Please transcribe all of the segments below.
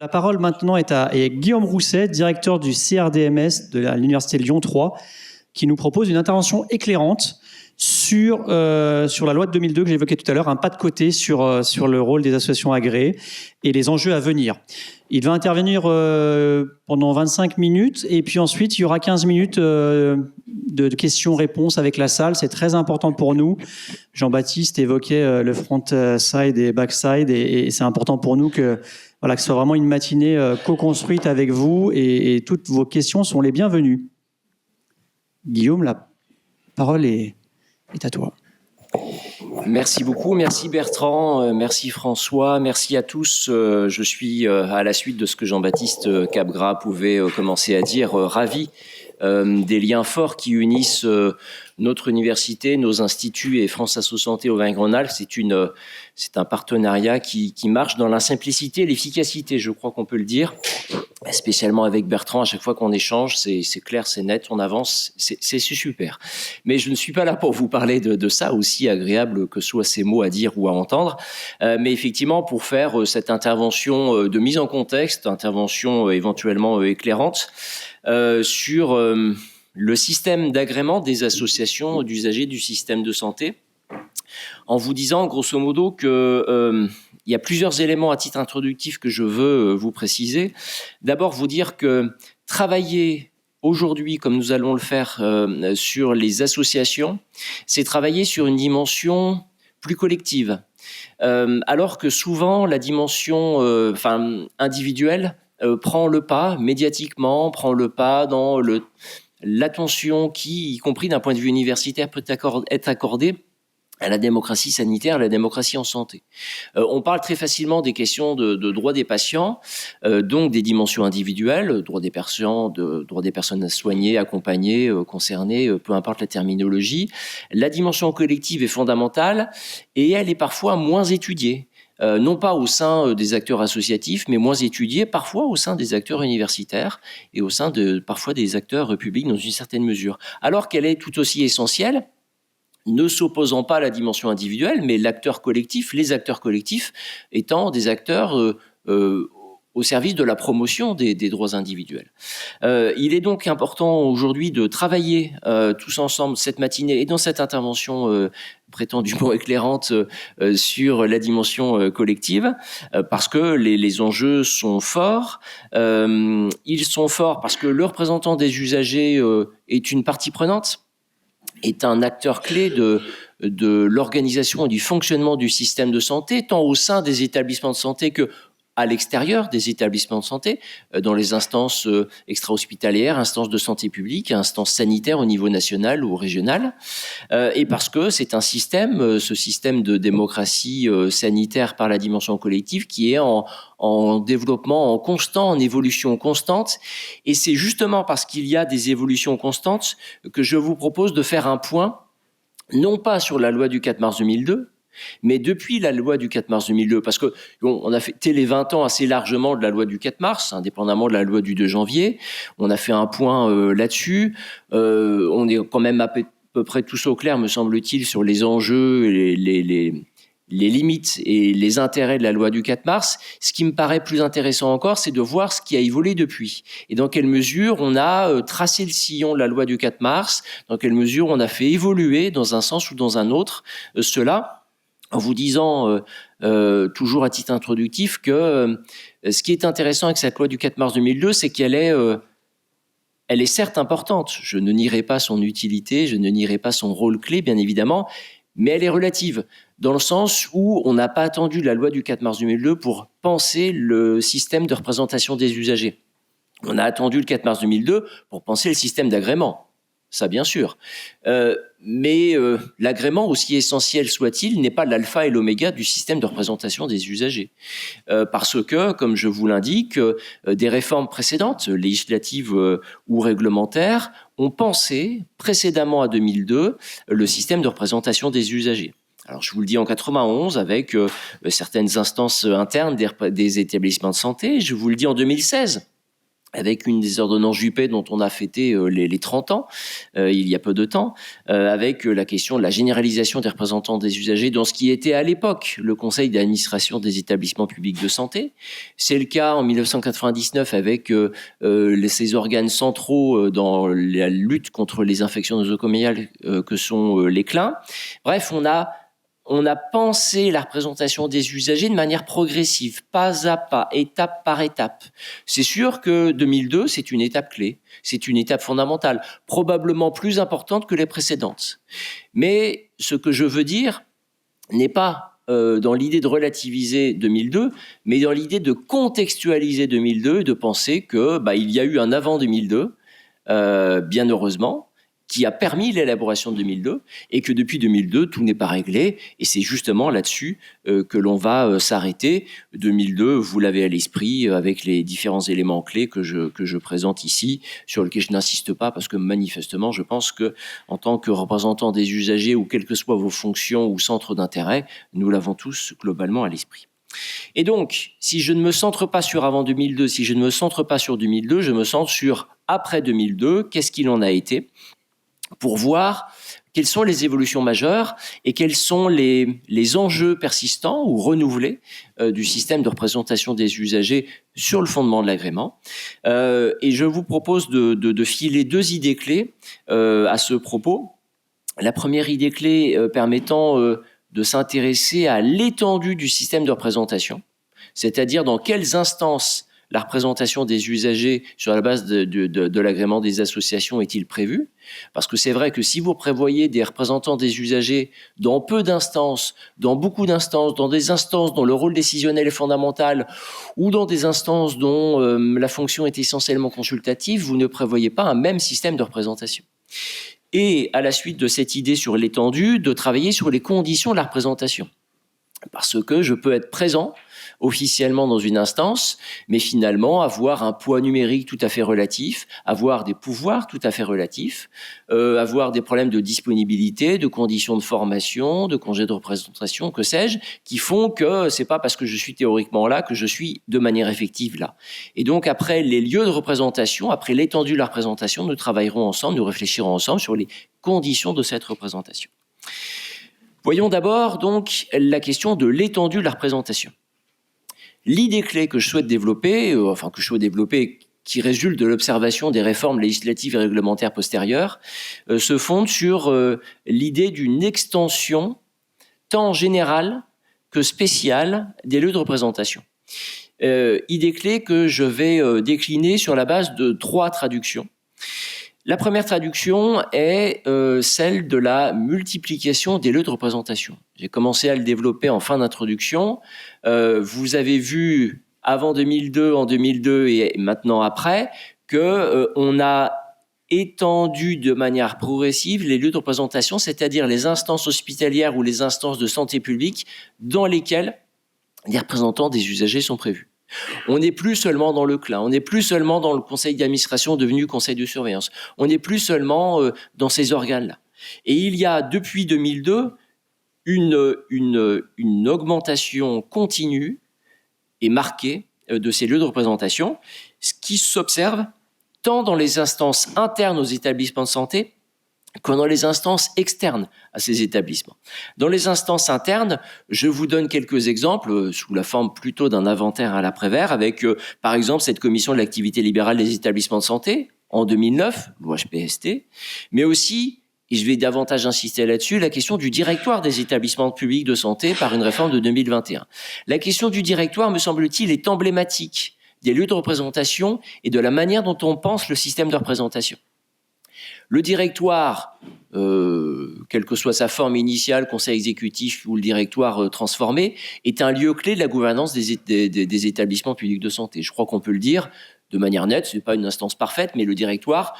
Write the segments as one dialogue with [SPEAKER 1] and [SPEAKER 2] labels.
[SPEAKER 1] La parole maintenant est à Guillaume Rousset, directeur du CRDMS de l'Université Lyon 3, qui nous propose une intervention éclairante sur la loi de 2002 que j'évoquais tout à l'heure, un pas de côté sur le rôle des associations agréées et les enjeux à venir. Il va intervenir pendant 25 minutes et puis ensuite il y aura 15 minutes de questions-réponses avec la salle. C'est très important pour nous. Jean-Baptiste évoquait le front-side et back-side et c'est important pour nous que ce soit vraiment une matinée co-construite avec vous et toutes vos questions sont les bienvenues. Guillaume, la parole est à toi.
[SPEAKER 2] Merci beaucoup, merci Bertrand, merci François, merci à tous. Je suis, à la suite de ce que Jean-Baptiste Capgras pouvait commencer à dire, ravi des liens forts qui unissent notre université, nos instituts et France Asso Santé Auvergne-Rhône-Alpes. C'est un partenariat qui marche dans la simplicité et l'efficacité, je crois qu'on peut le dire, spécialement avec Bertrand. À chaque fois qu'on échange, c'est clair, c'est net, on avance, c'est super. Mais je ne suis pas là pour vous parler de ça, aussi agréable que soient ces mots à dire ou à entendre, mais effectivement pour faire cette intervention de mise en contexte, intervention éventuellement éclairante, sur le système d'agrément des associations d'usagers du système de santé, en vous disant grosso modo que il y a plusieurs éléments à titre introductif que je veux vous préciser. D'abord, vous dire que travailler aujourd'hui, comme nous allons le faire sur les associations, c'est travailler sur une dimension plus collective. Alors que souvent, la dimension individuelle prend le pas médiatiquement, prend le pas dans l'attention qui, y compris d'un point de vue universitaire, peut être accordée à la démocratie sanitaire, à la démocratie en santé. On parle très facilement des questions de droits des patients, donc des dimensions individuelles, droits des patients, droits des personnes à soigner, accompagnées, concernées, peu importe la terminologie. La dimension collective est fondamentale et elle est parfois moins étudiée. Non pas au sein des acteurs associatifs, mais moins étudiés, parfois au sein des acteurs universitaires et au sein parfois des acteurs publics dans une certaine mesure. Alors qu'elle est tout aussi essentielle, ne s'opposant pas à la dimension individuelle, mais l'acteur collectif, les acteurs collectifs étant des acteurs au service de la promotion des droits individuels. Il est donc important aujourd'hui de travailler tous ensemble cette matinée et dans cette intervention prétendument éclairante sur la dimension collective, parce que les enjeux sont forts. Ils sont forts parce que le représentant des usagers est une partie prenante, est un acteur clé de l'organisation et du fonctionnement du système de santé, tant au sein des établissements de santé que à l'extérieur des établissements de santé, dans les instances extra-hospitalières, instances de santé publique, instances sanitaires au niveau national ou régional, et parce que c'est un système, ce système de démocratie sanitaire par la dimension collective qui est en développement en constant, en évolution constante, et c'est justement parce qu'il y a des évolutions constantes que je vous propose de faire un point, non pas sur la loi du 4 mars 2002, mais depuis la loi du 4 mars 2002, parce que on a fêté les 20 ans assez largement de la loi du 4 mars, indépendamment de la loi du 2 janvier, on a fait un point là-dessus, on est quand même à peu près tous au clair, me semble-t-il, sur les enjeux, les limites et les intérêts de la loi du 4 mars. Ce qui me paraît plus intéressant encore, c'est de voir ce qui a évolué depuis. Et dans quelle mesure on a tracé le sillon de la loi du 4 mars, dans quelle mesure on a fait évoluer dans un sens ou dans un autre cela, en vous disant, toujours à titre introductif, que ce qui est intéressant avec cette loi du 4 mars 2002, c'est qu'elle est certes importante. Je ne nierai pas son utilité, je ne nierai pas son rôle clé, bien évidemment, mais elle est relative, dans le sens où on n'a pas attendu la loi du 4 mars 2002 pour penser le système de représentation des usagers. On a attendu le 4 mars 2002 pour penser le système d'agrément. Ça, bien sûr. Mais l'agrément, aussi essentiel soit-il, n'est pas l'alpha et l'oméga du système de représentation des usagers. Parce que, comme je vous l'indique, des réformes précédentes, législatives ou réglementaires, ont pensé, précédemment à 2002, le système de représentation des usagers. Alors, je vous le dis en 91 avec certaines instances internes des établissements de santé. Je vous le dis en 2016 avec une des ordonnances Juppé dont on a fêté les 30 ans, il y a peu de temps, avec la question de la généralisation des représentants des usagers dans ce qui était à l'époque le conseil d'administration des établissements publics de santé. C'est le cas en 1999 avec ces organes centraux dans la lutte contre les infections nosocomiales que sont les CLIN. Bref, on a pensé la représentation des usagers de manière progressive, pas à pas, étape par étape. C'est sûr que 2002, c'est une étape clé, c'est une étape fondamentale, probablement plus importante que les précédentes. Mais ce que je veux dire n'est pas dans l'idée de relativiser 2002, mais dans l'idée de contextualiser 2002, de penser que il y a eu un avant 2002, bien heureusement, qui a permis l'élaboration de 2002, et que depuis 2002, tout n'est pas réglé, et c'est justement là-dessus que l'on va s'arrêter. 2002, vous l'avez à l'esprit, avec les différents éléments clés que je présente ici, sur lesquels je n'insiste pas, parce que manifestement, je pense que en tant que représentant des usagers, ou quelles que soient vos fonctions ou centres d'intérêt, nous l'avons tous globalement à l'esprit. Et donc, si je ne me centre pas sur avant 2002, si je ne me centre pas sur 2002, je me centre sur après 2002, qu'est-ce qu'il en a été, pour voir quelles sont les évolutions majeures et quels sont les enjeux persistants ou renouvelés du système de représentation des usagers sur le fondement de l'agrément. Et je vous propose de filer deux idées clés à ce propos. La première idée clé permettant de s'intéresser à l'étendue du système de représentation, c'est-à-dire dans quelles instances la représentation des usagers sur la base de l'agrément des associations est-il prévue ? Parce que c'est vrai que si vous prévoyez des représentants des usagers dans peu d'instances, dans beaucoup d'instances, dans des instances dont le rôle décisionnel est fondamental, ou dans des instances dont la fonction est essentiellement consultative, vous ne prévoyez pas un même système de représentation. Et à la suite de cette idée sur l'étendue, de travailler sur les conditions de la représentation. Parce que je peux être présent officiellement dans une instance, mais finalement avoir un poids numérique tout à fait relatif, avoir des pouvoirs tout à fait relatifs, avoir des problèmes de disponibilité, de conditions de formation, de congés de représentation, que sais-je, qui font que c'est pas parce que je suis théoriquement là que je suis de manière effective là. Et donc après les lieux de représentation, après l'étendue de la représentation, nous travaillerons ensemble, nous réfléchirons ensemble sur les conditions de cette représentation. Voyons d'abord donc la question de l'étendue de la représentation. L'idée clé que je souhaite développer, qui résulte de l'observation des réformes législatives et réglementaires postérieures, se fonde sur l'idée d'une extension tant générale que spéciale des lieux de représentation. Idée clé que je vais décliner sur la base de 3 traductions. La première traduction est celle de la multiplication des lieux de représentation. J'ai commencé à le développer en fin d'introduction. Vous avez vu avant 2002, en 2002 et maintenant après, qu'on a étendu de manière progressive les lieux de représentation, c'est-à-dire les instances hospitalières ou les instances de santé publique dans lesquelles les représentants des usagers sont prévus. On n'est plus seulement dans le CLIN, on n'est plus seulement dans le conseil d'administration devenu conseil de surveillance, on n'est plus seulement dans ces organes-là. Et il y a depuis 2002 une augmentation continue et marquée de ces lieux de représentation, ce qui s'observe tant dans les instances internes aux établissements de santé que dans les instances externes à ces établissements. Dans les instances internes, je vous donne quelques exemples sous la forme plutôt d'un inventaire à l'après-vert avec, par exemple, cette commission de l'activité libérale des établissements de santé en 2009, l'OHPST, mais aussi, et je vais davantage insister là-dessus, la question du directoire des établissements publics de santé par une réforme de 2021. La question du directoire, me semble-t-il, est emblématique des lieux de représentation et de la manière dont on pense le système de représentation. Le directoire, quelle que soit sa forme initiale, conseil exécutif ou le directoire transformé, est un lieu clé de la gouvernance des établissements publics de santé. Je crois qu'on peut le dire de manière nette, ce n'est pas une instance parfaite, mais le directoire,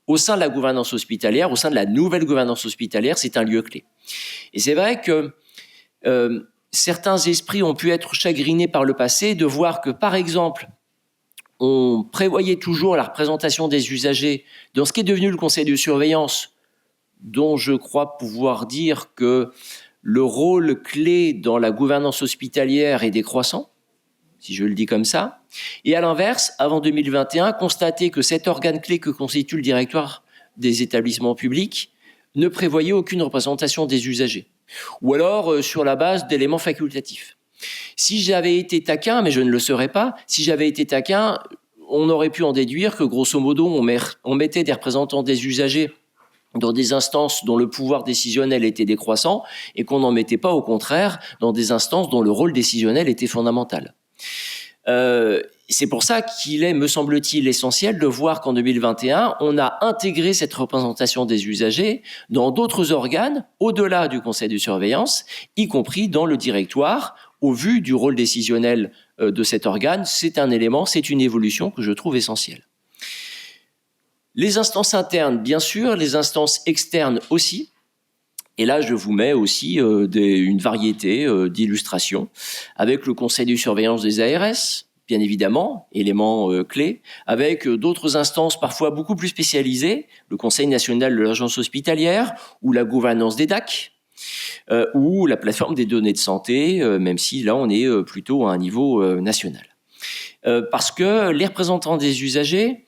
[SPEAKER 2] au sein de la gouvernance hospitalière, au sein de la nouvelle gouvernance hospitalière, c'est un lieu clé. Et c'est vrai que certains esprits ont pu être chagrinés par le passé de voir que, par exemple, on prévoyait toujours la représentation des usagers dans ce qui est devenu le conseil de surveillance, dont je crois pouvoir dire que le rôle clé dans la gouvernance hospitalière est décroissant, si je le dis comme ça, Et à l'inverse, avant 2021, constater que cet organe clé que constitue le directoire des établissements publics ne prévoyait aucune représentation des usagers, ou alors sur la base d'éléments facultatifs. Si j'avais été taquin, mais je ne le serais pas, si j'avais été taquin, on aurait pu en déduire que grosso modo, on mettait des représentants des usagers dans des instances dont le pouvoir décisionnel était décroissant et qu'on n'en mettait pas, au contraire, dans des instances dont le rôle décisionnel était fondamental. C'est pour ça qu'il est, me semble-t-il, essentiel de voir qu'en 2021, on a intégré cette représentation des usagers dans d'autres organes, au-delà du conseil de surveillance, y compris dans le directoire, au vu du rôle décisionnel de cet organe. C'est un élément, c'est une évolution que je trouve essentielle. Les instances internes, bien sûr, les instances externes aussi. Et là, je vous mets aussi une variété d'illustrations avec le conseil de surveillance des ARS, bien évidemment, élément clé, avec d'autres instances parfois beaucoup plus spécialisées, le Conseil national de l'urgence hospitalière ou la gouvernance des DAC, ou la plateforme des données de santé, même si là, on est plutôt à un niveau national. Parce que les représentants des usagers,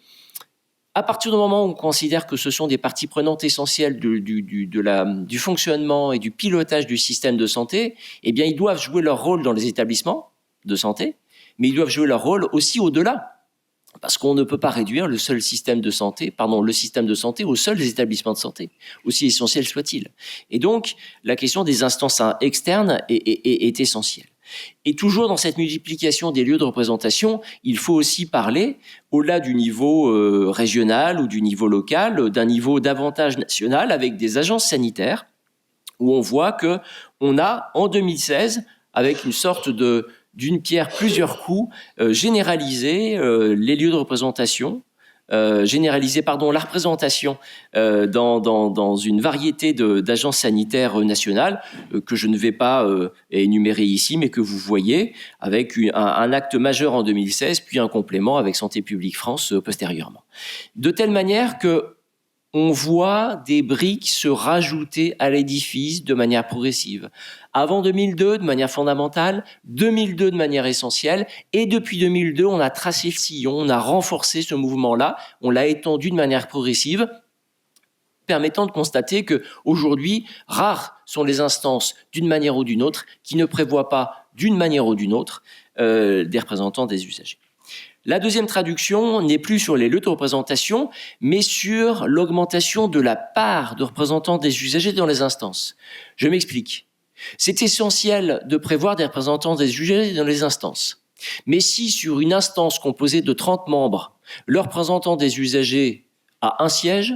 [SPEAKER 2] à partir du moment où on considère que ce sont des parties prenantes essentielles du fonctionnement et du pilotage du système de santé, eh bien, ils doivent jouer leur rôle dans les établissements de santé, mais ils doivent jouer leur rôle aussi au-delà. Parce qu'on ne peut pas réduire le système de santé aux seuls établissements de santé, aussi essentiel soit-il. Et donc, la question des instances externes est essentielle. Et toujours dans cette multiplication des lieux de représentation, il faut aussi parler, au-delà du niveau régional ou du niveau local, d'un niveau davantage national avec des agences sanitaires, où on voit qu'on a, en 2016, avec une sorte d'une pierre plusieurs coups, généralisé les lieux de représentation, la représentation dans une variété d'agences sanitaires nationales que je ne vais pas énumérer ici, mais que vous voyez avec un acte majeur en 2016, puis un complément avec Santé publique France postérieurement. De telle manière que on voit des briques se rajouter à l'édifice de manière progressive. Avant 2002, de manière fondamentale, 2002 de manière essentielle, et depuis 2002, on a tracé le sillon, on a renforcé ce mouvement-là, on l'a étendu de manière progressive, permettant de constater qu'aujourd'hui, rares sont les instances, d'une manière ou d'une autre, qui ne prévoient pas, d'une manière ou d'une autre, des représentants des usagers. La deuxième traduction n'est plus sur les lieux de représentation, mais sur l'augmentation de la part de représentants des usagers dans les instances. Je m'explique. C'est essentiel de prévoir des représentants des usagers dans les instances. Mais si sur une instance composée de 30 membres, le représentant des usagers a un siège,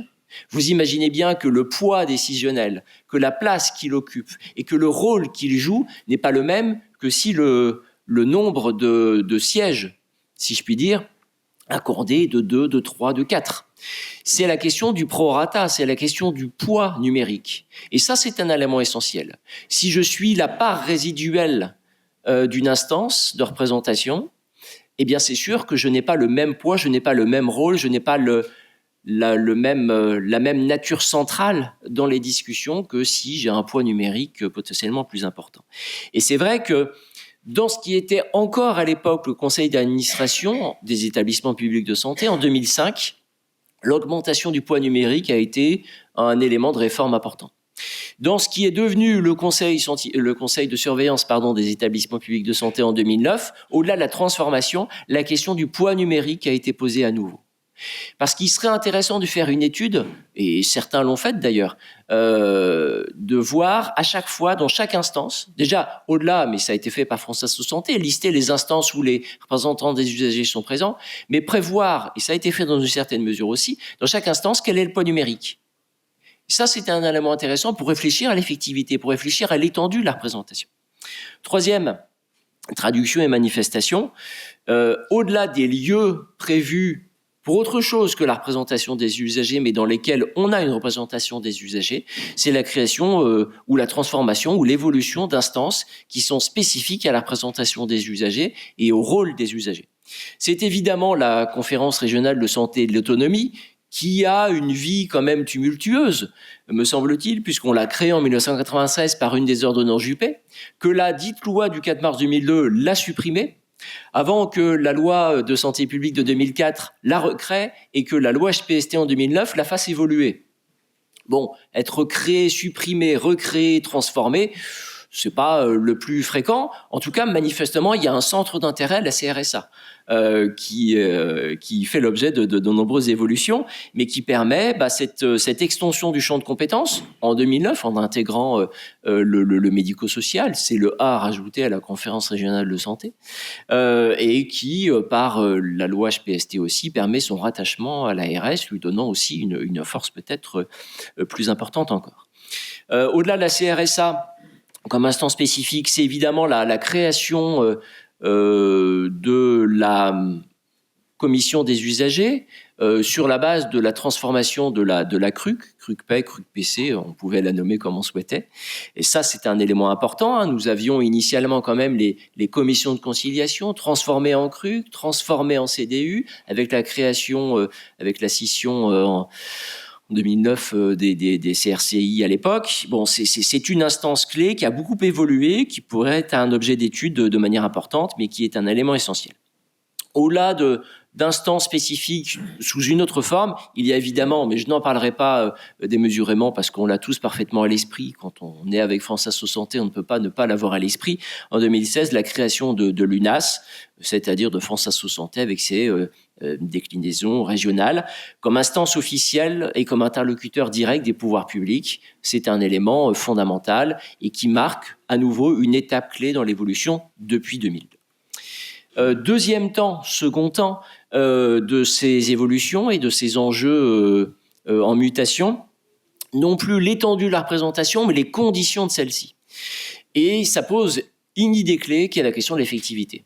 [SPEAKER 2] vous imaginez bien que le poids décisionnel, que la place qu'il occupe et que le rôle qu'il joue n'est pas le même que si le nombre de sièges, si je puis dire, accordé de 2, de 3, de 4. C'est la question du prorata, c'est la question du poids numérique. Et ça, c'est un élément essentiel. Si je suis la part résiduelle d'une instance de représentation, eh bien, c'est sûr que je n'ai pas le même poids, je n'ai pas le même rôle, je n'ai pas la même nature centrale dans les discussions que si j'ai un poids numérique potentiellement plus important. Et c'est vrai que dans ce qui était encore à l'époque le conseil d'administration des établissements publics de santé, en 2005, l'augmentation du poids numérique a été un élément de réforme important. Dans ce qui est devenu le conseil de surveillance des établissements publics de santé en 2009, au-delà de la transformation, la question du poids numérique a été posée à nouveau. Parce qu'il serait intéressant de faire une étude, et certains l'ont faite d'ailleurs, de voir à chaque fois, dans chaque instance, déjà au-delà, mais ça a été fait par France Assos Santé, lister les instances où les représentants des usagers sont présents, mais prévoir, et ça a été fait dans une certaine mesure aussi, dans chaque instance, quel est le poids numérique. Ça, c'est un élément intéressant pour réfléchir à l'effectivité, pour réfléchir à l'étendue de la représentation. Troisième, traduction et manifestation. Au-delà des lieux prévus pour autre chose que la représentation des usagers, mais dans lesquels on a une représentation des usagers, c'est la création ou la transformation ou l'évolution d'instances qui sont spécifiques à la représentation des usagers et au rôle des usagers. C'est évidemment la conférence régionale de santé et de l'autonomie qui a une vie quand même tumultueuse, me semble-t-il, puisqu'on l'a créée en 1996 par une des ordonnances Juppé, que la dite loi du 4 mars 2002 l'a supprimée, avant que la loi de santé publique de 2004 la recrée et que la loi HPST en 2009 la fasse évoluer. Bon, être créé, supprimé, recréé, transformé, c'est pas le plus fréquent. En tout cas, manifestement, il y a un centre d'intérêt, la CRSA, qui fait l'objet de nombreuses évolutions, mais qui permet cette extension du champ de compétences en 2009 en intégrant le médico-social, c'est le A rajouté à la conférence régionale de santé, et qui, par la loi HPST aussi, permet son rattachement à l'ARS, lui donnant aussi une force peut-être plus importante encore. Au-delà de la CRSA, comme instance spécifique, c'est évidemment la création de la commission des usagers sur la base de la transformation de la CRUC-P, CRUC-PC, on pouvait la nommer comme on souhaitait. Et ça, c'est un élément important, hein. Nous avions initialement quand même les commissions de conciliation transformées en CRUC, transformées en CDU, avec la création, avec la scission en 2009 des CRCI à l'époque. Bon, c'est une instance clé qui a beaucoup évolué, qui pourrait être un objet d'étude de manière importante, mais qui est un élément essentiel. Au-delà d'instances spécifiques sous une autre forme, il y a évidemment, mais je n'en parlerai pas démesurément parce qu'on l'a tous parfaitement à l'esprit. Quand on est avec France Asso Santé, on ne peut pas ne pas l'avoir à l'esprit. En 2016, la création de l'UNAS, c'est-à-dire de France Asso Santé avec ses déclinaisons régionales, comme instance officielle et comme interlocuteur direct des pouvoirs publics. C'est un élément fondamental et qui marque à nouveau une étape clé dans l'évolution depuis 2002. Second temps de ces évolutions et de ces enjeux en mutation, non plus l'étendue de la représentation, mais les conditions de celle-ci. Et ça pose une idée clé qui est la question de l'effectivité.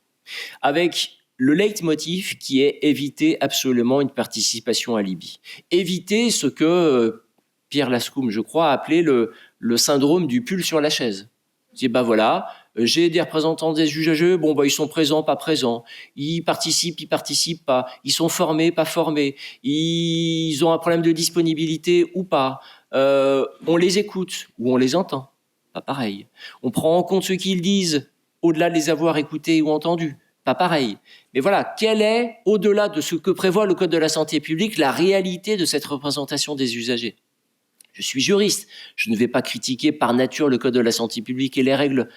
[SPEAKER 2] Avec le leitmotiv qui est éviter absolument une participation alibi. Éviter ce que Pierre Lascoum, je crois, a appelé le syndrome du pull sur la chaise. C'est voilà, j'ai des représentants des usagers, ils sont présents, pas présents. Ils participent pas. Ils sont formés, pas formés. Ils ont un problème de disponibilité ou pas. On les écoute ou on les entend. Pas pareil. On prend en compte ce qu'ils disent, au-delà de les avoir écoutés ou entendus. Pas pareil. Mais voilà, quelle est, au-delà de ce que prévoit le Code de la santé publique, la réalité de cette représentation des usagers ? Je suis juriste, je ne vais pas critiquer par nature le Code de la santé publique et les règles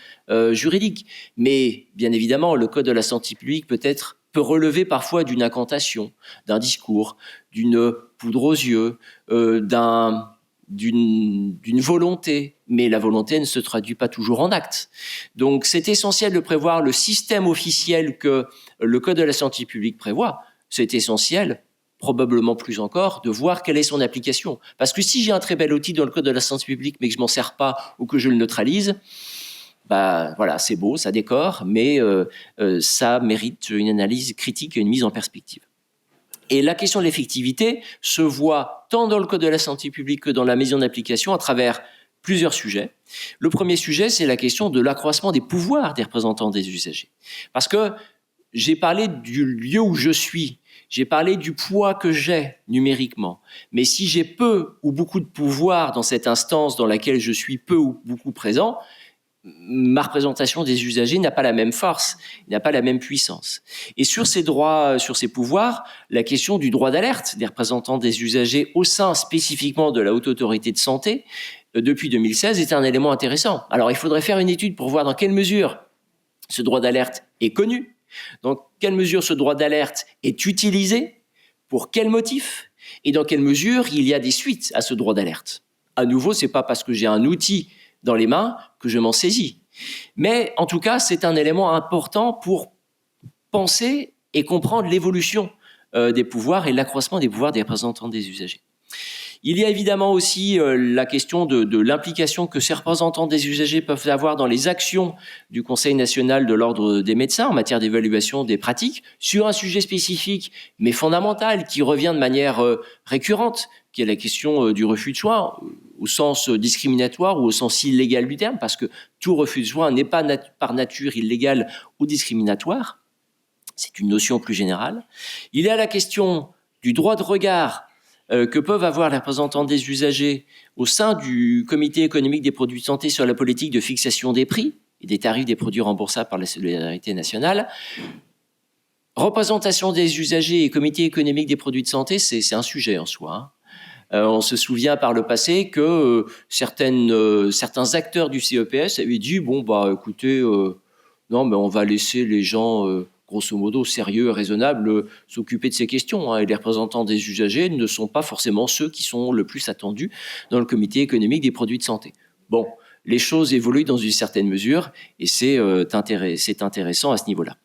[SPEAKER 2] juridiques, mais bien évidemment, le Code de la santé publique peut relever parfois d'une incantation, d'un discours, d'une poudre aux yeux, d'une volonté, mais la volonté ne se traduit pas toujours en actes. Donc c'est essentiel de prévoir le système officiel que le Code de la santé publique prévoit. C'est essentiel, probablement plus encore, de voir quelle est son application. Parce que si j'ai un très bel outil dans le Code de la santé publique, mais que je m'en sers pas ou que je le neutralise, voilà, c'est beau, ça décore, mais ça mérite une analyse critique et une mise en perspective. Et la question de l'effectivité se voit tant dans le Code de la santé publique que dans la mise en application à travers plusieurs sujets. Le premier sujet, c'est la question de l'accroissement des pouvoirs des représentants des usagers. Parce que j'ai parlé du lieu où je suis, j'ai parlé du poids que j'ai numériquement. Mais si j'ai peu ou beaucoup de pouvoir dans cette instance dans laquelle je suis peu ou beaucoup présent, ma représentation des usagers n'a pas la même force, n'a pas la même puissance. Et sur ces droits, sur ces pouvoirs, la question du droit d'alerte des représentants des usagers au sein spécifiquement de la Haute Autorité de Santé, depuis 2016, est un élément intéressant. Alors, il faudrait faire une étude pour voir dans quelle mesure ce droit d'alerte est connu, dans quelle mesure ce droit d'alerte est utilisé, pour quel motif, et dans quelle mesure il y a des suites à ce droit d'alerte. À nouveau, c'est pas parce que j'ai un outil dans les mains que je m'en saisis. Mais en tout cas, c'est un élément important pour penser et comprendre l'évolution des pouvoirs et l'accroissement des pouvoirs des représentants des usagers. Il y a évidemment aussi la question de l'implication que ces représentants des usagers peuvent avoir dans les actions du Conseil national de l'ordre des médecins en matière d'évaluation des pratiques sur un sujet spécifique mais fondamental qui revient de manière récurrente, qui est la question du refus de soins au sens discriminatoire ou au sens illégal du terme, parce que tout refus de soins n'est pas par nature illégal ou discriminatoire. C'est une notion plus générale. Il y a la question du droit de regard que peuvent avoir les représentants des usagers au sein du Comité économique des produits de santé sur la politique de fixation des prix et des tarifs des produits remboursables par la solidarité nationale. représentation des usagers et comité économique des produits de santé, c'est un sujet en soi, hein. On se souvient par le passé que certains acteurs du CEPS avaient dit bon bah écoutez, non mais on va laisser les gens grosso modo sérieux et raisonnables s'occuper de ces questions, hein, et les représentants des usagers ne sont pas forcément ceux qui sont le plus attendus dans le comité économique des produits de santé. Bon, les choses évoluent dans une certaine mesure et c'est intéressant à ce niveau-là.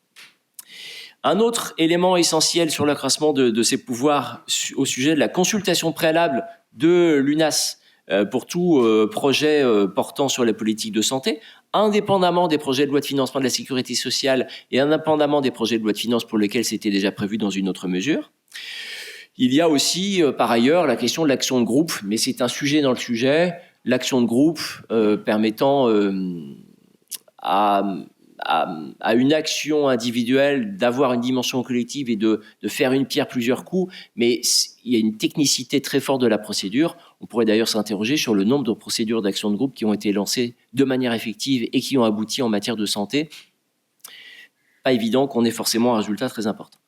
[SPEAKER 2] Un autre élément essentiel sur l'accroissement de ses pouvoirs au sujet de la consultation préalable de l'UNAS pour tout projet portant sur la politique de santé, indépendamment des projets de loi de financement de la sécurité sociale et indépendamment des projets de loi de finances pour lesquels c'était déjà prévu dans une autre mesure. Il y a aussi, par ailleurs, la question de l'action de groupe, mais c'est un sujet dans le sujet, l'action de groupe permettant à une action individuelle d'avoir une dimension collective et de faire une pierre plusieurs coups, mais il y a une technicité très forte de la procédure. On pourrait d'ailleurs s'interroger sur le nombre de procédures d'action de groupe qui ont été lancées de manière effective et qui ont abouti en matière de santé. Pas évident qu'on ait forcément un résultat très important.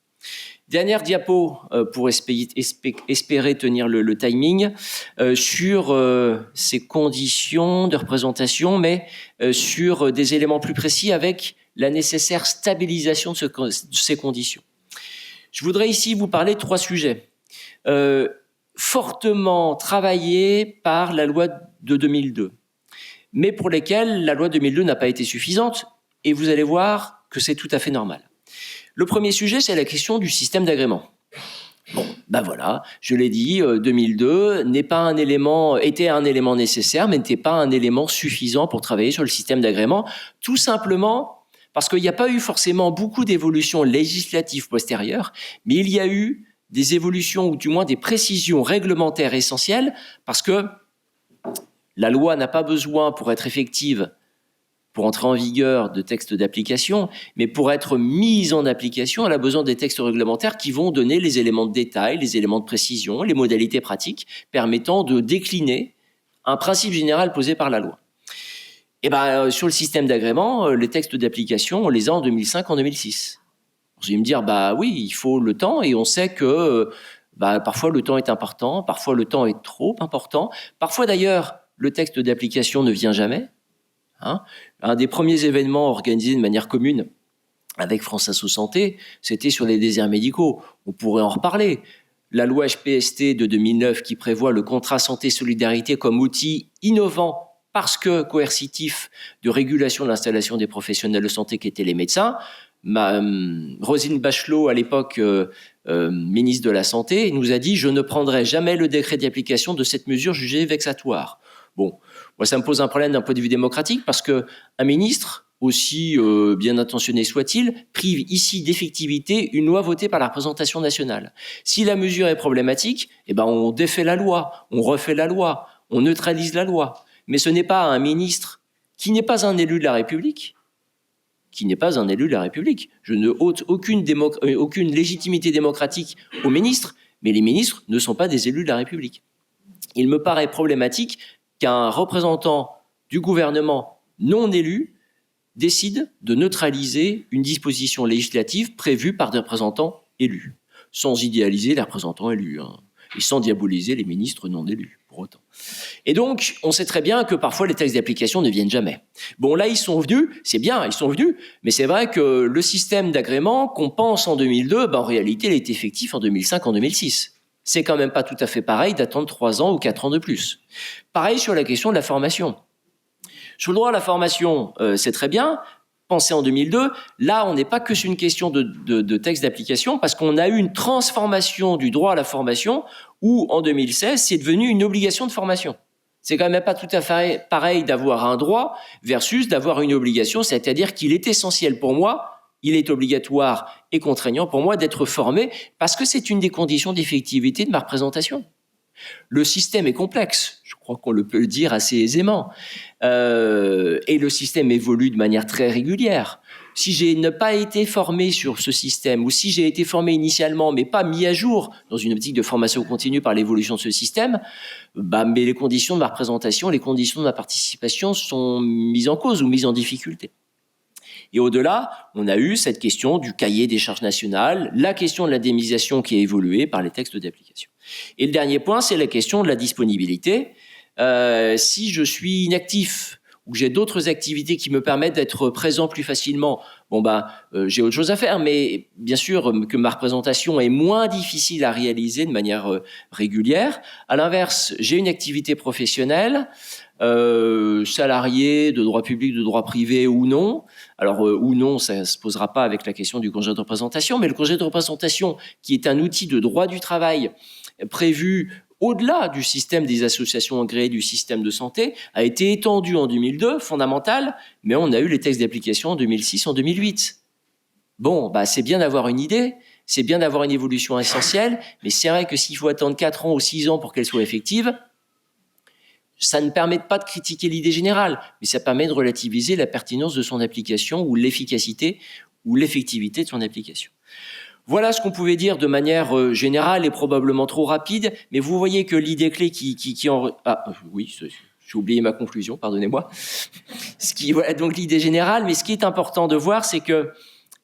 [SPEAKER 2] Dernière diapo pour espérer tenir le timing sur ces conditions de représentation, mais sur des éléments plus précis avec la nécessaire stabilisation de ces conditions. Je voudrais ici vous parler de 3 sujets fortement travaillés par la loi de 2002, mais pour lesquels la loi de 2002 n'a pas été suffisante, et vous allez voir que c'est tout à fait normal. Le premier sujet, c'est la question du système d'agrément. Bon, ben voilà, je l'ai dit, 2002 était un élément nécessaire, mais n'était pas un élément suffisant pour travailler sur le système d'agrément, tout simplement parce qu'il n'y a pas eu forcément beaucoup d'évolutions législatives postérieures, mais il y a eu des évolutions, ou du moins des précisions réglementaires essentielles, parce que la loi n'a pas besoin, pour être effective, pour entrer en vigueur de textes d'application, mais pour être mise en application, elle a besoin des textes réglementaires qui vont donner les éléments de détail, les éléments de précision, les modalités pratiques permettant de décliner un principe général posé par la loi. Et ben, sur le système d'agrément, les textes d'application, on les a en 2005, en 2006. Vous allez me dire, bah oui, il faut le temps, et on sait que parfois le temps est important, parfois le temps est trop important, parfois d'ailleurs le texte d'application ne vient jamais. Un des premiers événements organisés de manière commune avec France Asso Santé, c'était sur les déserts médicaux. On pourrait en reparler. La loi HPST de 2009 qui prévoit le contrat santé-solidarité comme outil innovant parce que coercitif de régulation de l'installation des professionnels de santé qui étaient les médecins. Roselyne Bachelot, à l'époque ministre de la Santé, nous a dit « Je ne prendrai jamais le décret d'application de cette mesure jugée vexatoire ». Bon, moi, ça me pose un problème d'un point de vue démocratique parce qu'un ministre, aussi bien intentionné soit-il, prive ici d'effectivité une loi votée par la représentation nationale. Si la mesure est problématique, on défait la loi, on refait la loi, on neutralise la loi. Mais ce n'est pas un ministre qui n'est pas un élu de la République, Je ne ôte aucune légitimité démocratique aux ministres, mais les ministres ne sont pas des élus de la République. Il me paraît problématique qu'un représentant du gouvernement non élu décide de neutraliser une disposition législative prévue par des représentants élus, sans idéaliser les représentants élus, et sans diaboliser les ministres non élus, pour autant. Et donc, on sait très bien que parfois les textes d'application ne viennent jamais. Bon, là, ils sont venus, c'est bien, ils sont venus, mais c'est vrai que le système d'agrément qu'on pense en 2002, en réalité, il est effectif en 2005, en 2006. C'est quand même pas tout à fait pareil d'attendre 3 ans ou 4 ans de plus. Pareil sur la question de la formation. Sur le droit à la formation, c'est très bien. Pensez en 2002, là, on n'est pas que sur une question de texte d'application, parce qu'on a eu une transformation du droit à la formation, où en 2016, c'est devenu une obligation de formation. C'est quand même pas tout à fait pareil d'avoir un droit versus d'avoir une obligation, c'est-à-dire qu'il est essentiel pour moi, il est obligatoire et contraignant pour moi d'être formé parce que c'est une des conditions d'effectivité de ma représentation. Le système est complexe, je crois qu'on peut le dire assez aisément, et le système évolue de manière très régulière. Si j'ai n'ai pas été formé sur ce système, ou si j'ai été formé initialement mais pas mis à jour dans une optique de formation continue par l'évolution de ce système, mais les conditions de ma représentation, les conditions de ma participation sont mises en cause ou mises en difficulté. Et au-delà, on a eu cette question du cahier des charges nationales, la question de l'indemnisation qui a évolué par les textes d'application. Et le dernier point, c'est la question de la disponibilité. Si je suis inactif ou que j'ai d'autres activités qui me permettent d'être présent plus facilement, j'ai autre chose à faire, mais bien sûr que ma représentation est moins difficile à réaliser de manière régulière. À l'inverse, j'ai une activité professionnelle, salarié de droit public, de droit privé ou non. Alors ou non, ça se posera pas avec la question du congé de représentation, mais le congé de représentation, qui est un outil de droit du travail prévu au-delà du système des associations agréées du système de santé, a été étendu en 2002, fondamental, mais on a eu les textes d'application en 2006, en 2008. C'est bien d'avoir une idée, c'est bien d'avoir une évolution essentielle, mais c'est vrai que s'il faut attendre 4 ans ou 6 ans pour qu'elle soit effective, ça ne permet pas de critiquer l'idée générale, mais ça permet de relativiser la pertinence de son application ou l'efficacité ou l'effectivité de son application. Voilà ce qu'on pouvait dire de manière générale et probablement trop rapide, mais vous voyez que l'idée clé j'ai oublié ma conclusion, pardonnez-moi. Voilà donc l'idée générale, mais ce qui est important de voir, c'est que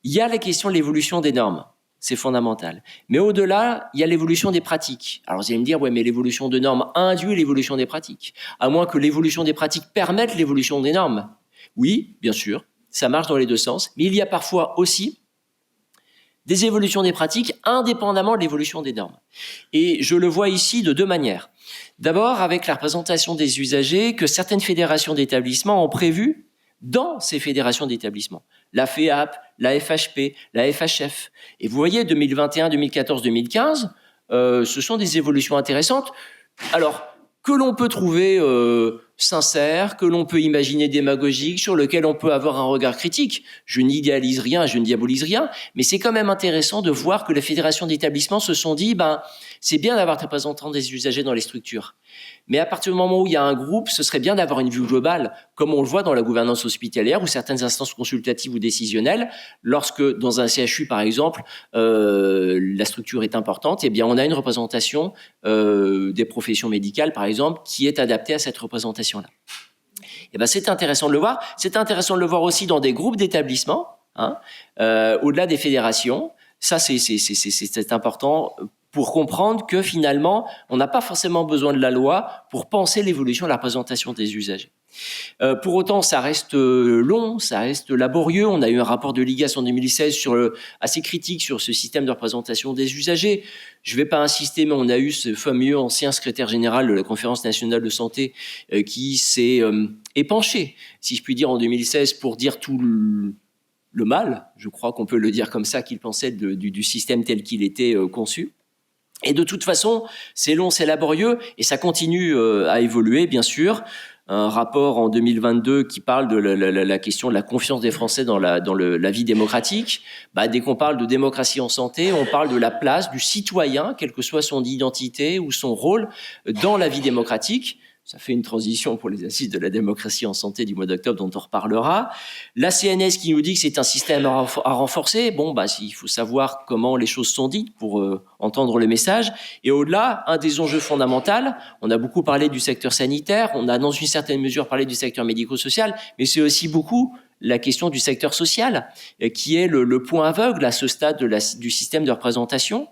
[SPEAKER 2] il y a la question de l'évolution des normes, c'est fondamental. Mais au-delà, il y a l'évolution des pratiques. Alors vous allez me dire, ouais, mais l'évolution de normes induit l'évolution des pratiques, à moins que l'évolution des pratiques permette l'évolution des normes. Oui, bien sûr, ça marche dans les deux sens, mais il y a parfois aussi des évolutions des pratiques indépendamment de l'évolution des normes. Et je le vois ici de deux manières. D'abord, avec la représentation des usagers que certaines fédérations d'établissements ont prévu dans ces fédérations d'établissements. La FEAP, la FHP, la FHF. Et vous voyez, 2021, 2014, 2015, ce sont des évolutions intéressantes. Alors, que l'on peut trouver sincère, que l'on peut imaginer démagogique, sur lequel on peut avoir un regard critique. Je n'idéalise rien, je ne diabolise rien, mais c'est quand même intéressant de voir que les fédérations d'établissements se sont dit, c'est bien d'avoir des représentants des usagers dans les structures. Mais à partir du moment où il y a un groupe, ce serait bien d'avoir une vue globale, comme on le voit dans la gouvernance hospitalière ou certaines instances consultatives ou décisionnelles. Lorsque, dans un CHU, par exemple, la structure est importante, eh bien, on a une représentation des professions médicales, par exemple, qui est adaptée à cette représentation-là. Eh ben, c'est intéressant de le voir. C'est intéressant de le voir aussi dans des groupes d'établissements, au-delà des fédérations. Ça, c'est important pour comprendre que finalement, on n'a pas forcément besoin de la loi pour penser l'évolution de la représentation des usagers. Pour autant, ça reste long, ça reste laborieux. On a eu un rapport de l'IGAS en 2016 assez critique sur ce système de représentation des usagers. Je ne vais pas insister, mais on a eu ce fameux ancien secrétaire général de la Conférence nationale de santé qui s'est épanché, si je puis dire, en 2016 pour dire tout le mal, je crois qu'on peut le dire comme ça, qu'il pensait du système tel qu'il était conçu. Et de toute façon, c'est long, c'est laborieux, et ça continue à évoluer, bien sûr. Un rapport en 2022 qui parle de la question de la confiance des Français dans la vie démocratique. Dès qu'on parle de démocratie en santé, on parle de la place du citoyen, quelle que soit son identité ou son rôle, dans la vie démocratique. Ça fait une transition pour les assises de la démocratie en santé du mois d'octobre dont on reparlera. La CNS qui nous dit que c'est un système à renforcer. Il faut savoir comment les choses sont dites pour entendre le message. Et au-delà, un des enjeux fondamentaux, on a beaucoup parlé du secteur sanitaire, on a dans une certaine mesure parlé du secteur médico-social, mais c'est aussi beaucoup la question du secteur social, qui est le point aveugle à ce stade du système de représentation.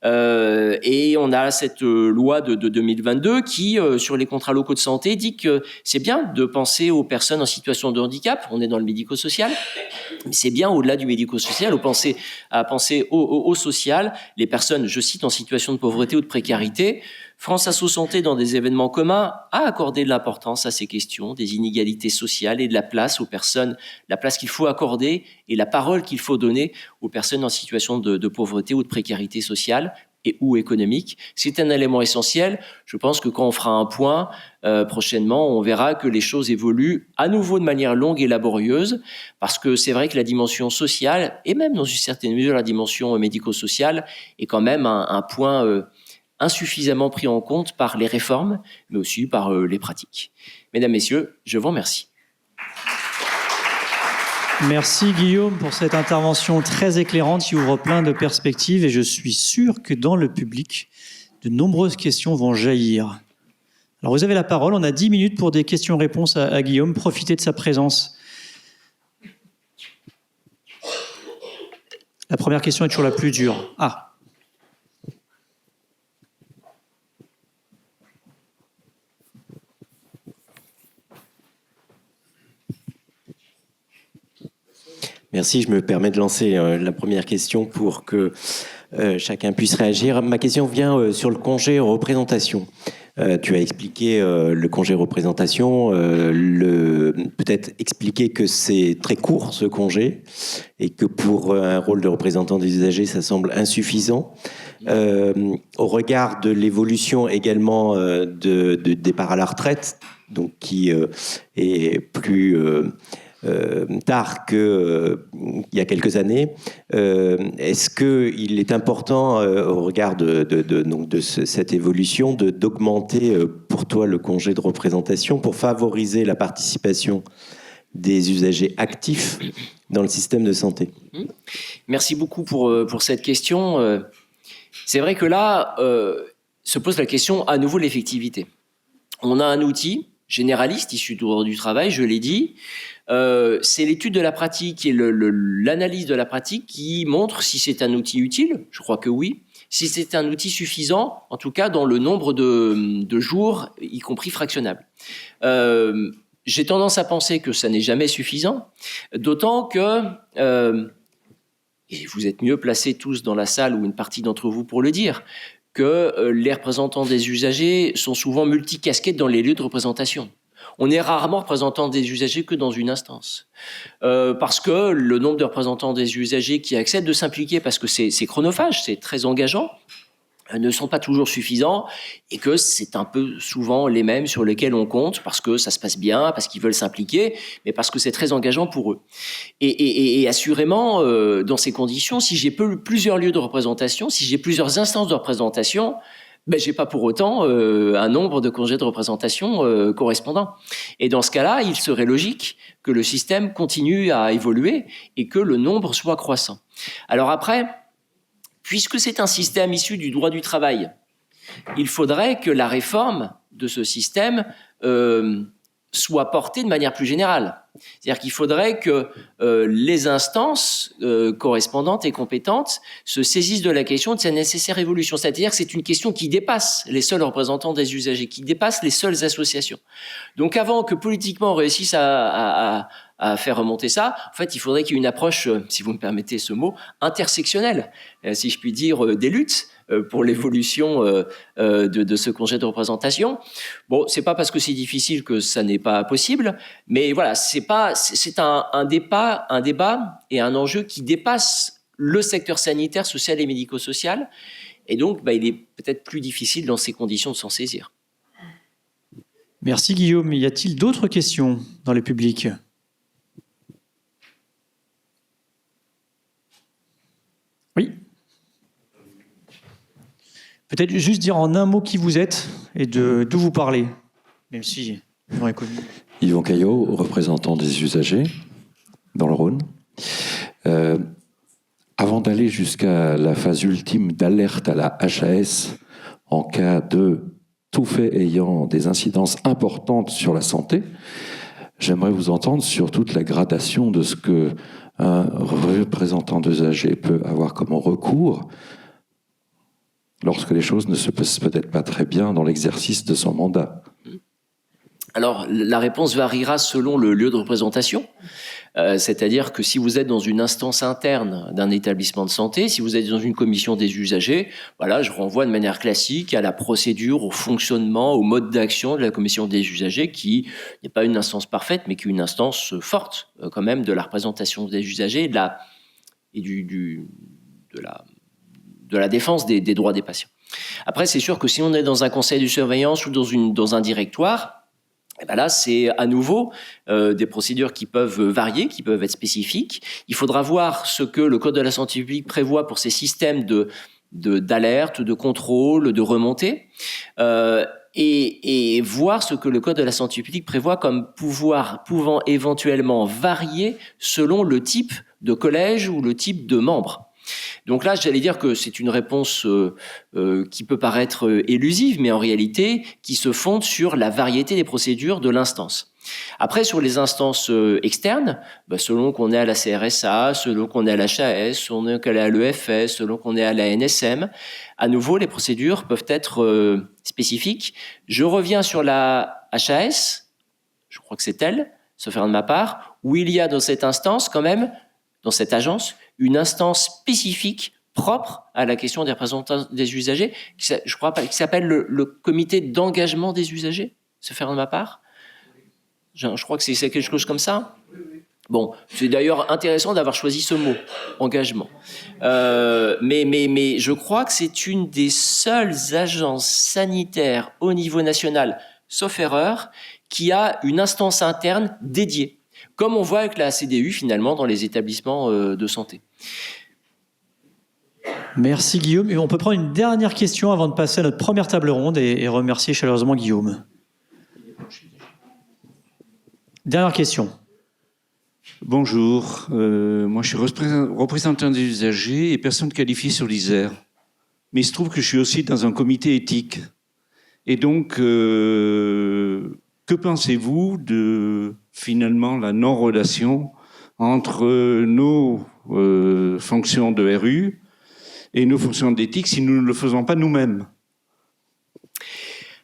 [SPEAKER 2] Et on a cette loi de 2022 qui, sur les contrats locaux de santé, dit que c'est bien de penser aux personnes en situation de handicap. On est dans le médico-social. Mais c'est bien, au-delà du médico-social, à penser au social, les personnes, je cite, en situation de pauvreté ou de précarité. France Asso Santé, dans des événements communs, a accordé de l'importance à ces questions des inégalités sociales et de la place aux personnes, la place qu'il faut accorder et la parole qu'il faut donner aux personnes en situation de pauvreté ou de précarité sociale et ou économique. C'est un élément essentiel. Je pense que quand on fera un point prochainement, on verra que les choses évoluent à nouveau de manière longue et laborieuse, parce que c'est vrai que la dimension sociale, et même dans une certaine mesure la dimension médico-sociale, est quand même un point insuffisamment pris en compte par les réformes, mais aussi par les pratiques. Mesdames, Messieurs, je vous remercie.
[SPEAKER 1] Merci Guillaume pour cette intervention très éclairante qui ouvre plein de perspectives et je suis sûr que dans le public, de nombreuses questions vont jaillir. Alors vous avez la parole, on a 10 minutes pour des questions-réponses à Guillaume. Profitez de sa présence. La première question est toujours la plus dure. Ah.
[SPEAKER 3] Merci, je me permets de lancer la première question pour que chacun puisse réagir. Ma question vient sur le congé représentation. Tu as expliqué le congé représentation, peut-être expliquer que c'est très court ce congé et que pour un rôle de représentant des usagers, ça semble insuffisant. Au regard de l'évolution également de départ à la retraite, donc qui est plus tard qu'il y a quelques années. Est-ce qu'il est important, au regard de cette évolution, d'augmenter pour toi le congé de représentation pour favoriser la participation des usagers actifs dans le système de santé?
[SPEAKER 2] Merci beaucoup pour cette question. C'est vrai que là, se pose la question à nouveau de l'effectivité. On a un outil généraliste issu du droit du travail, je l'ai dit. C'est l'étude de la pratique et l'analyse de la pratique qui montre si c'est un outil utile, je crois que oui, si c'est un outil suffisant, en tout cas dans le nombre de jours, y compris fractionnable. J'ai tendance à penser que ça n'est jamais suffisant, d'autant que, et vous êtes mieux placés tous dans la salle ou une partie d'entre vous pour le dire, que les représentants des usagers sont souvent multicasquettes dans les lieux de représentation. On est rarement représentant des usagers que dans une instance. Parce que le nombre de représentants des usagers qui acceptent de s'impliquer, parce que c'est chronophage, c'est très engageant, ne sont pas toujours suffisants et que c'est un peu souvent les mêmes sur lesquels on compte parce que ça se passe bien, parce qu'ils veulent s'impliquer, mais parce que c'est très engageant pour eux. Et assurément, dans ces conditions, si j'ai plusieurs lieux de représentation, si j'ai plusieurs instances de représentation, ben, j'ai pas pour autant un nombre de congés de représentation correspondant. Et dans ce cas-là, il serait logique que le système continue à évoluer et que le nombre soit croissant. Alors après, puisque c'est un système issu du droit du travail, il faudrait que la réforme de ce système soit portée de manière plus générale. C'est-à-dire qu'il faudrait que les instances correspondantes et compétentes se saisissent de la question de sa nécessaire évolution. C'est-à-dire que c'est une question qui dépasse les seuls représentants des usagers, qui dépasse les seules associations. Donc avant que politiquement on réussisse à faire remonter ça, en fait, il faudrait qu'il y ait une approche, si vous me permettez ce mot, intersectionnelle, si je puis dire, des luttes pour l'évolution de ce congé de représentation. Bon, c'est pas parce que c'est difficile que ça n'est pas possible, mais voilà, c'est un débat et un enjeu qui dépasse le secteur sanitaire, social et médico-social, et donc il est peut-être plus difficile dans ces conditions de s'en saisir.
[SPEAKER 1] Merci Guillaume. Y a-t-il d'autres questions dans le public ? Oui. Peut-être juste dire en un mot qui vous êtes et d'où vous parlez, même si j'aurais connu.
[SPEAKER 4] Yvon Caillot, représentant des usagers dans le Rhône. Avant d'aller jusqu'à la phase ultime d'alerte à la HAS en cas de tout fait ayant des incidences importantes sur la santé, j'aimerais vous entendre sur toute la gradation de ce que un représentant d'usager peut avoir comme recours lorsque les choses ne se passent peut-être pas très bien dans l'exercice de son mandat.
[SPEAKER 2] Alors, la réponse variera selon le lieu de représentation. C'est-à-dire que si vous êtes dans une instance interne d'un établissement de santé, si vous êtes dans une commission des usagers, voilà, je renvoie de manière classique à la procédure, au fonctionnement, au mode d'action de la commission des usagers, qui n'est pas une instance parfaite, mais qui est une instance forte quand même de la représentation des usagers et de la défense des droits des patients. Après, c'est sûr que si on est dans un conseil de surveillance ou dans un directoire, et ben là, c'est à nouveau des procédures qui peuvent varier, qui peuvent être spécifiques. Il faudra voir ce que le Code de la santé publique prévoit pour ces systèmes d'alerte, de contrôle, de remontée, et voir ce que le Code de la santé publique prévoit comme pouvant éventuellement varier selon le type de collège ou le type de membre. Donc là, j'allais dire que c'est une réponse qui peut paraître élusive, mais en réalité, qui se fonde sur la variété des procédures de l'instance. Après, sur les instances externes, selon qu'on est à la CRSA, selon qu'on est à l'HAS, selon qu'on est à l'EFS, selon qu'on est à la NSM, à nouveau, les procédures peuvent être spécifiques. Je reviens sur la HAS, je crois que c'est elle, sauf erreur de ma part, où il y a dans cette instance, quand même, dans cette agence, une instance spécifique propre à la question des représentants des usagers, je crois qui s'appelle le comité d'engagement des usagers, sauf erreur de ma part. Je crois que c'est quelque chose comme ça. Bon, c'est d'ailleurs intéressant d'avoir choisi ce mot, engagement. Mais je crois que c'est une des seules agences sanitaires au niveau national, sauf erreur, qui a une instance interne dédiée, comme on voit avec la CDU finalement dans les établissements de santé.
[SPEAKER 1] Merci Guillaume. Et on peut prendre une dernière question avant de passer à notre première table ronde et remercier chaleureusement Guillaume. Dernière question.
[SPEAKER 5] Bonjour, moi je suis représentant des usagers et personne qualifiée sur l'Isère. Mais il se trouve que je suis aussi dans un comité éthique. Et donc, que pensez-vous de finalement la non-relation entre nos fonctions de RU et nos fonctions d'éthique si nous ne le faisons pas nous-mêmes ?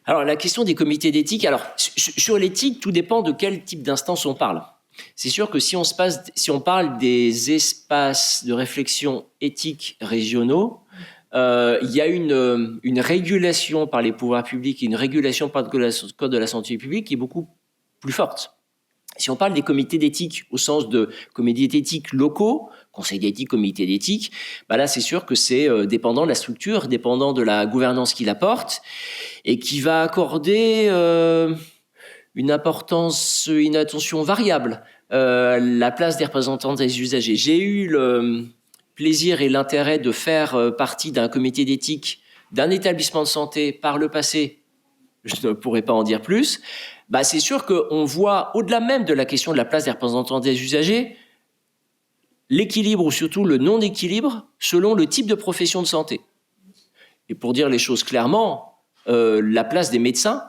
[SPEAKER 2] Alors, la question des comités d'éthique, alors, sur l'éthique, tout dépend de quel type d'instance on parle. C'est sûr que si on parle des espaces de réflexion éthique régionaux, il y a une régulation par les pouvoirs publics et une régulation par le Code de la santé publique qui est beaucoup plus forte. Si on parle des comités d'éthique au sens de comités d'éthique locaux, conseil d'éthique, comité d'éthique, là c'est sûr que c'est dépendant de la structure, dépendant de la gouvernance qu'il apporte et qui va accorder une attention variable la place des représentants des usagers. J'ai eu le plaisir et l'intérêt de faire partie d'un comité d'éthique d'un établissement de santé par le passé. Je ne pourrais pas en dire plus. C'est sûr qu'on voit, au-delà même de la question de la place des représentants des usagers, l'équilibre ou surtout le non-équilibre selon le type de profession de santé. Et pour dire les choses clairement, la place des médecins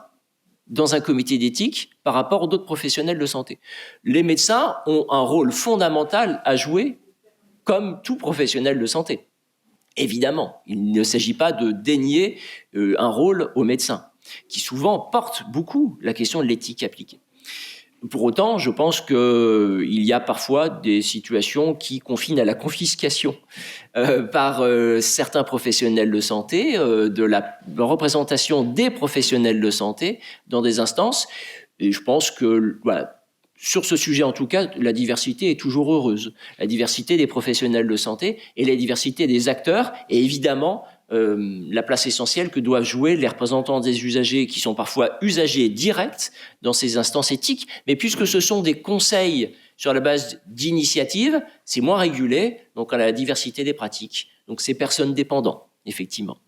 [SPEAKER 2] dans un comité d'éthique par rapport aux autres professionnels de santé. Les médecins ont un rôle fondamental à jouer comme tout professionnel de santé. Évidemment, il ne s'agit pas de dénier un rôle aux médecins, qui souvent portent beaucoup la question de l'éthique appliquée. Pour autant, je pense qu'il y a parfois des situations qui confinent à la confiscation par certains professionnels de santé, de la représentation des professionnels de santé dans des instances. Et je pense que, sur ce sujet en tout cas, la diversité est toujours heureuse. La diversité des professionnels de santé et la diversité des acteurs, et évidemment la place essentielle que doivent jouer les représentants des usagers qui sont parfois usagers directs dans ces instances éthiques, mais puisque ce sont des conseils sur la base d'initiatives, c'est moins régulé, donc à la diversité des pratiques. Donc c'est personne dépendant, effectivement.